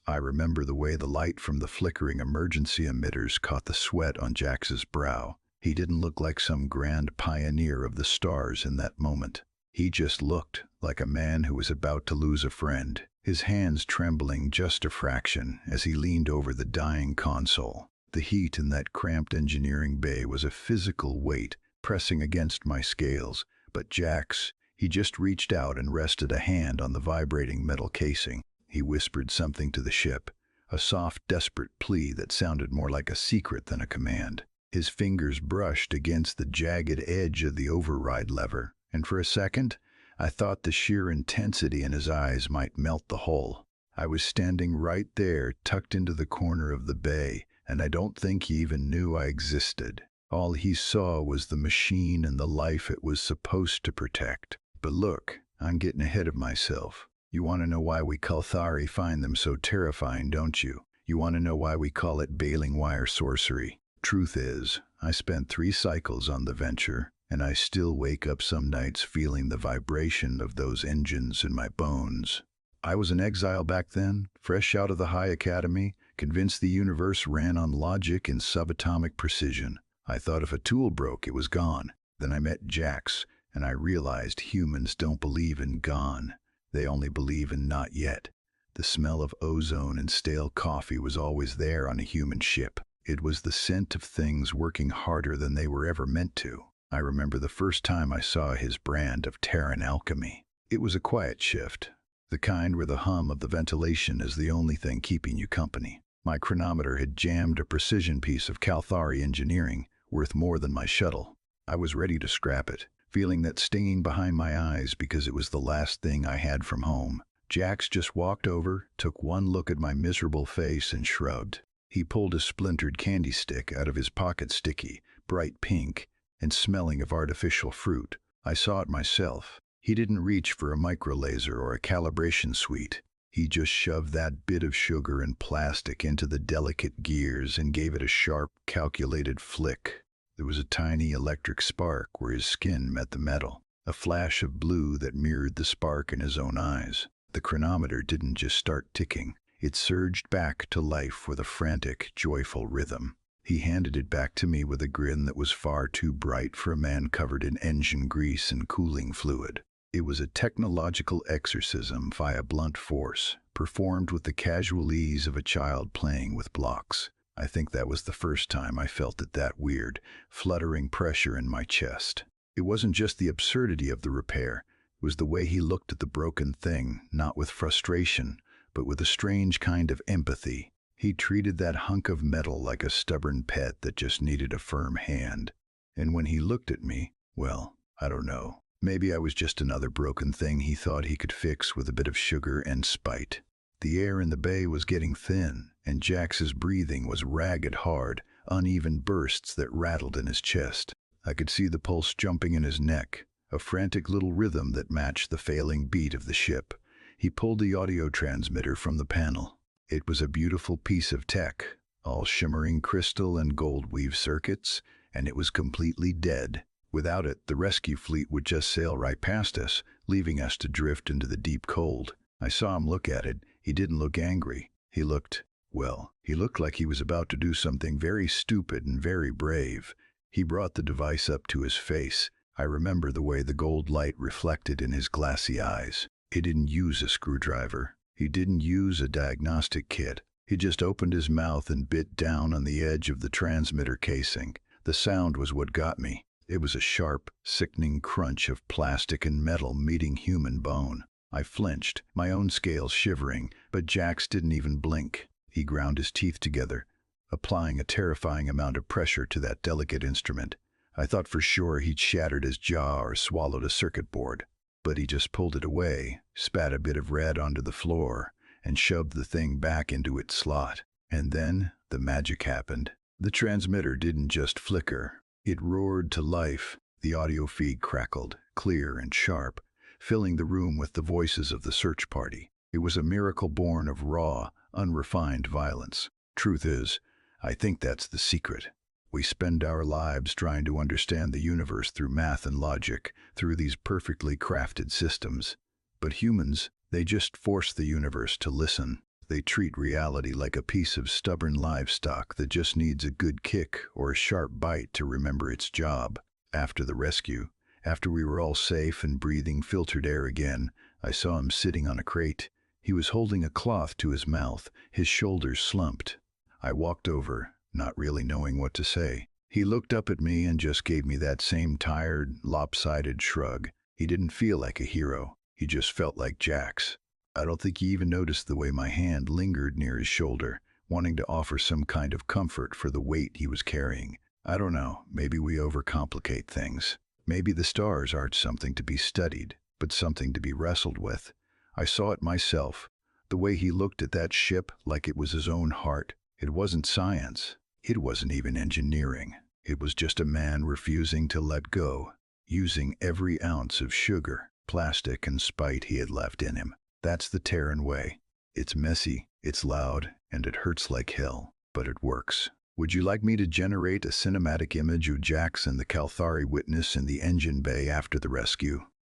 I remember the way the light from the flickering emergency emitters caught the sweat on Jax's brow. He didn't look like some grand pioneer of the stars in that moment. He just looked like a man who was about to lose a friend, his hands trembling just a fraction as he leaned over the dying console. The heat in that cramped engineering bay was a physical weight pressing against my scales, but Jax, he just reached out and rested a hand on the vibrating metal casing. He whispered something to the ship, a soft, desperate plea that sounded more like a secret than a command. His fingers brushed against the jagged edge of the override lever, and for a second, I thought the sheer intensity in his eyes might melt the hull. I was standing right there, tucked into the corner of the bay, and I don't think he even knew I existed. All he saw was the machine and the life it was supposed to protect. But look, I'm getting ahead of myself. You want to know why we Kalthari find them so terrifying, don't you? You want to know why we call it baling wire sorcery? Truth is, I spent 3 cycles on the venture, and I still wake up some nights feeling the vibration of those engines in my bones. I was an exile back then, fresh out of the High Academy, convinced the universe ran on logic and subatomic precision. I thought if a tool broke, it was gone. Then I met Jax, and I realized humans don't believe in gone. They only believe in not yet. The smell of ozone and stale coffee was always there on a human ship. It was the scent of things working harder than they were ever meant to. I remember the first time I saw his brand of Terran alchemy. It was a quiet shift, the kind where the hum of the ventilation is the only thing keeping you company. My chronometer had jammed a precision piece of Kalthari engineering worth more than my shuttle. I was ready to scrap it, feeling that stinging behind my eyes because it was the last thing I had from home. Jax just walked over, took one look at my miserable face and shrugged. He pulled a splintered candy stick out of his pocket, sticky, bright pink, and smelling of artificial fruit. I saw it myself. He didn't reach for a microlaser or a calibration suite. He just shoved that bit of sugar and plastic into the delicate gears and gave it a sharp, calculated flick. There was a tiny electric spark where his skin met the metal, a flash of blue that mirrored the spark in his own eyes. The chronometer didn't just start ticking. It surged back to life with a frantic, joyful rhythm. He handed it back to me with a grin that was far too bright for a man covered in engine grease and cooling fluid. It was a technological exorcism via blunt force, performed with the casual ease of a child playing with blocks. I think that was the first time I felt that weird, fluttering pressure in my chest. It wasn't just the absurdity of the repair. It was the way he looked at the broken thing, not with frustration, but with a strange kind of empathy. He treated that hunk of metal like a stubborn pet that just needed a firm hand. And when he looked at me, well, I don't know. Maybe I was just another broken thing he thought he could fix with a bit of sugar and spite. The air in the bay was getting thin, and Jax's breathing was ragged hard, uneven bursts that rattled in his chest. I could see the pulse jumping in his neck, a frantic little rhythm that matched the failing beat of the ship. He pulled the audio transmitter from the panel. It was a beautiful piece of tech, all shimmering crystal and gold weave circuits, and it was completely dead. Without it, the rescue fleet would just sail right past us, leaving us to drift into the deep cold. I saw him look at it. He didn't look angry. He looked like he was about to do something very stupid and very brave. He brought the device up to his face. I remember the way the gold light reflected in his glassy eyes. He didn't use a screwdriver. He didn't use a diagnostic kit. He just opened his mouth and bit down on the edge of the transmitter casing. The sound was what got me. It was a sharp, sickening crunch of plastic and metal meeting human bone. I flinched, my own scales shivering, but Jax didn't even blink. He ground his teeth together, applying a terrifying amount of pressure to that delicate instrument. I thought for sure he'd shattered his jaw or swallowed a circuit board. But he just pulled it away, spat a bit of red onto the floor, and shoved the thing back into its slot. And then the magic happened. The transmitter didn't just flicker. It roared to life. The audio feed crackled, clear and sharp, filling the room with the voices of the search party. It was a miracle born of raw, unrefined violence. Truth is, I think that's the secret. We spend our lives trying to understand the universe through math and logic, through these perfectly crafted systems. But humans, they just force the universe to listen. They treat reality like a piece of stubborn livestock that just needs a good kick or a sharp bite to remember its job. After the rescue, after we were all safe and breathing filtered air again, I saw him sitting on a crate. He was holding a cloth to his mouth, his shoulders slumped. I walked over, not really knowing what to say. He looked up at me and just gave me that same tired, lopsided shrug. He didn't feel like a hero. He just felt like Jax. I don't think he even noticed the way my hand lingered near his shoulder, wanting to offer some kind of comfort for the weight he was carrying. I don't know, maybe we overcomplicate things. Maybe the stars aren't something to be studied, but something to be wrestled with. I saw it myself, the way he looked at that ship like it was his own heart. It wasn't science. It wasn't even engineering. It was just a man refusing to let go, using every ounce of sugar, plastic, and spite he had left in him. That's the Terran way. It's messy, it's loud, and it hurts like hell, but it works. Would you like me to generate a cinematic image of Jax and the Kalthari witness in the engine bay after the rescue?